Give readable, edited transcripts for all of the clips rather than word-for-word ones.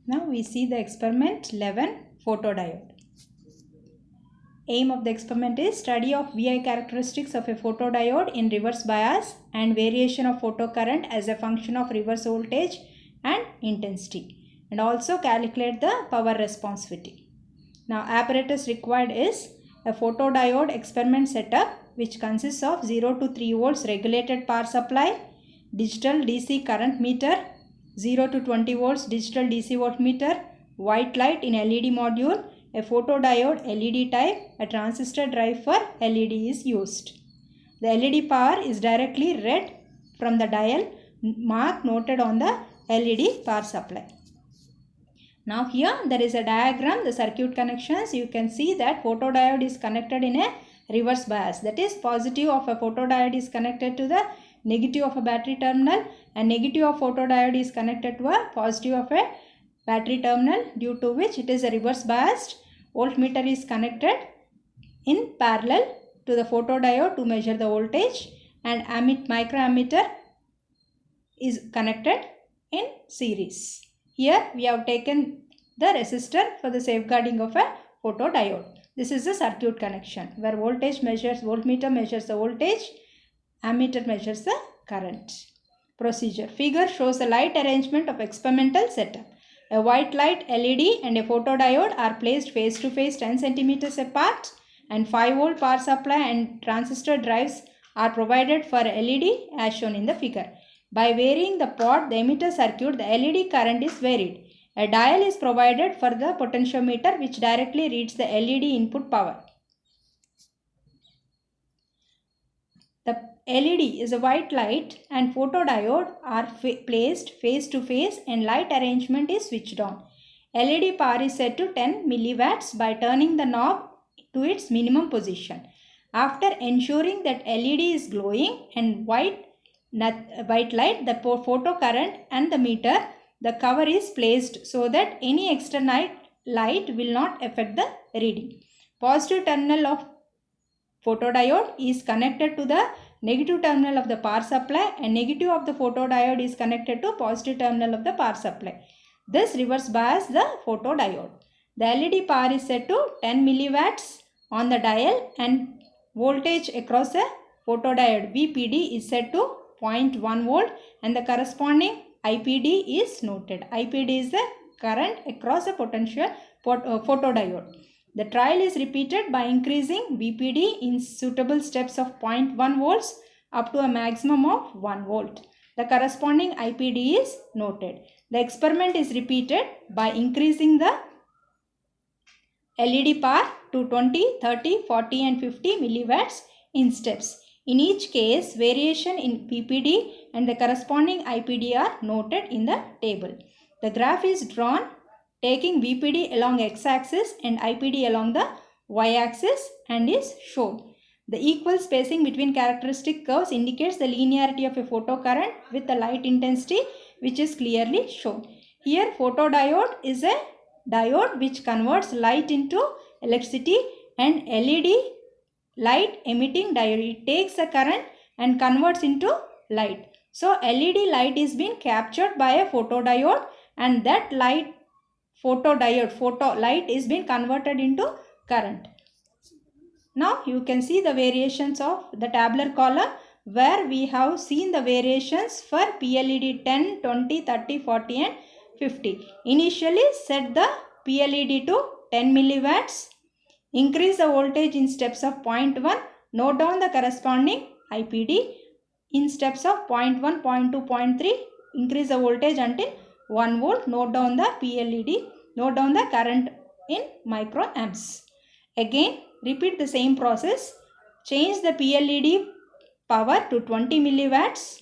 Now we see the experiment 11, photodiode. Aim of the experiment is study of VI characteristics of a photodiode in reverse bias and variation of photocurrent as a function of reverse voltage and intensity, and also calculate the power responsivity. Now apparatus required is a photodiode experiment setup which consists of 0 to 3 volts regulated power supply, digital DC current meter, 0 to 20 volts digital DC voltmeter, white light in LED module, a photodiode LED type, a transistor drive for LED is used. The LED power is directly read from the dial mark noted on the LED power supply. Now here there is a diagram, the circuit connections. You can see that photodiode is connected in a reverse bias. That is, positive of a photodiode is connected to the negative of a battery terminal, and negative of photodiode is connected to a positive of a battery terminal, due to which it is a reverse biased. Voltmeter is connected in parallel to the photodiode to measure the voltage, and microammeter is connected in series. Here we have taken the resistor for the safeguarding of a photodiode. This is the circuit connection where voltmeter measures the voltage, ammeter measures the current. Procedure. Figure shows a light arrangement of experimental setup. A white light LED and a photodiode are placed face to face 10 cm apart, and 5 volt power supply and transistor drives are provided for LED as shown in the figure. By varying the pot, the emitter circuit, the LED current is varied. A dial is provided for the potentiometer which directly reads the LED input power. The LED is a white light and photodiode are placed face to face and light arrangement is switched on. LED power is set to 10 milliwatts by turning the knob to its minimum position. After ensuring that LED is glowing and white light, the photocurrent and the meter, the cover is placed so that any external light will not affect the reading. Positive terminal of photodiode is connected to the negative terminal of the power supply, and negative of the photodiode is connected to positive terminal of the power supply. This reverse bias the photodiode. The LED power is set to 10 milliwatts on the dial, and voltage across the photodiode VPD is set to 0.1 volt, and the corresponding IPD is noted. IPD is the current across the photodiode. The trial is repeated by increasing VPD in suitable steps of 0.1 volts up to a maximum of 1 volt. The corresponding IPD is noted. The experiment is repeated by increasing the LED power to 20, 30, 40 and 50 milliwatts in steps. In each case, variation in VPD and the corresponding IPD are noted in the table. The graph is drawn taking VPD along x-axis and IPD along the y-axis and is shown. The equal spacing between characteristic curves indicates the linearity of a photocurrent with the light intensity, which is clearly shown. Here photodiode is a diode which converts light into electricity, and LED light emitting diode. It takes the current and converts into light. So LED light is being captured by a photodiode, and that light light is being converted into current. Now you can see the variations of the tabular column where we have seen the variations for PLED 10, 20, 30, 40 and 50. Initially set the PLED to 10 milliwatts. Increase the voltage in steps of 0.1. Note down the corresponding IPD in steps of 0.1, 0.2, 0.3. Increase the voltage until 1 volt. Note down the PLED. Note down the current in microamps. Again, repeat the same process. Change the PLED power to 20 milliwatts.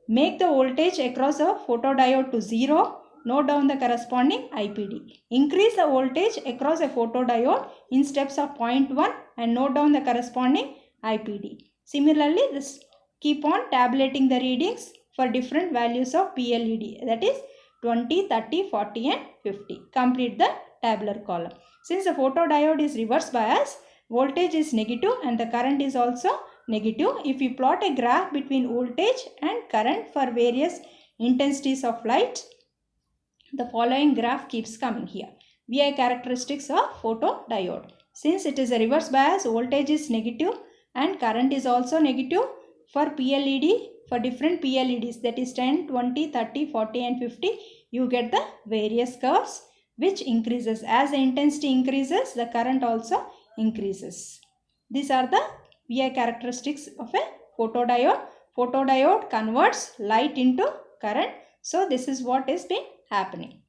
Make the voltage across the photodiode to 0. Note down the corresponding IPD. Increase the voltage across a photodiode in steps of 0.1 and note down the corresponding IPD. Similarly, this keep on tabulating the readings for different values of PLED, that is 20, 30, 40 and 50. Complete the tabular column. Since the photodiode is reverse bias, voltage is negative and the current is also negative. If we plot a graph between voltage and current for various intensities of light, the following graph keeps coming here. VI characteristics of photodiode. Since it is a reverse bias, voltage is negative and current is also negative for PLED, for different PLEDs, that is 10, 20, 30, 40 and 50, you get the various curves which increases. As the intensity increases, the current also increases. These are the VI characteristics of a photodiode. Photodiode converts light into current. So this is what is been happening.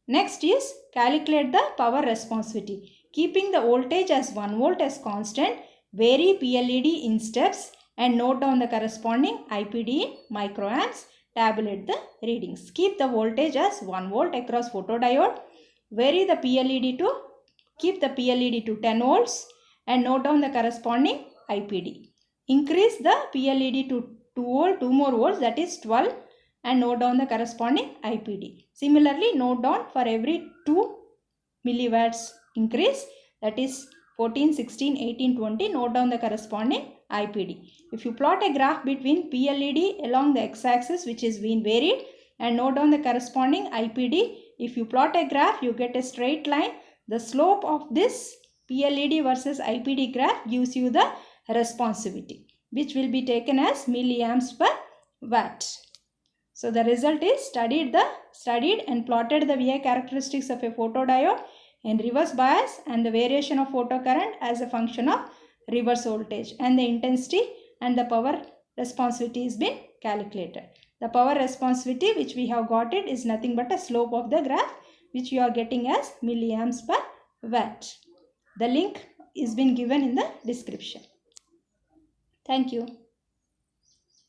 Next is calculate the power responsivity. Keeping the voltage as 1 volt as constant, vary PLED in steps and note down the corresponding IPD in microamps. Tabulate the readings. Keep the voltage as 1 volt across photodiode. Vary the PLED to, keep the PLED to 10 volts and note down the corresponding IPD. Increase the PLED to 2 more volts, that is 12, and note down the corresponding IPD. Similarly, note down for every 2 milliwatts increase, that is 14, 16, 18, 20, note down the corresponding IPD. If you plot a graph between PLED along the x-axis which is being varied and note down the corresponding IPD, if you plot a graph, you get a straight line. The slope of this PLED versus IPD graph gives you the responsivity, which will be taken as milliamps per watt. So the result is studied and plotted the VI characteristics of a photodiode in reverse bias and the variation of photocurrent as a function of reverse voltage, and the intensity and the power responsivity is been calculated. The power responsivity which we have got it is nothing but a slope of the graph which you are getting as milliamps per watt. The link is been given in the description. Thank you.